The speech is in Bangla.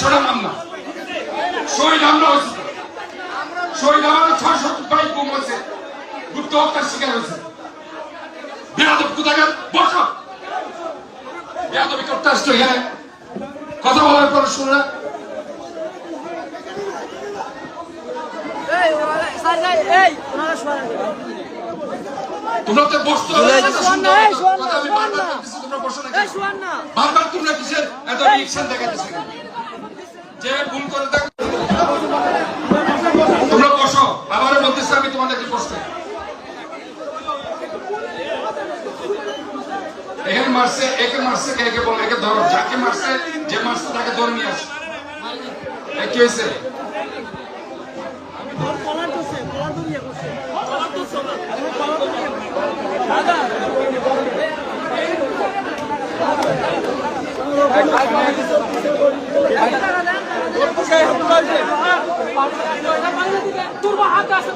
150টা মামলা শহীদ হামলা হয়েছে, শহীদ হামলা 600 বাইক বোম হয়েছে, গুপ্ত হত্যার শিকার হয়েছে। বেয়াদব কোথাকার বসো, বেয়াদবি করতে আসছো এখানে, কথা বলার পর শুনে তোমরা তো বসতে বারবার তোমরা কিসের এত রিঅ্যাকশন দেখাতেছে যে ভুল করে দেখ। তোমরা বসো, আবারও বলতেছি আমি তোমাদেরকে বসতে। এখানে মারছে, একে মারছে, একে বল, একে ধরো, যাকে মারছে, যে মারছে তাকে ধরে নিয়ে আসো। কি হয়েছে? তোর হাত আছে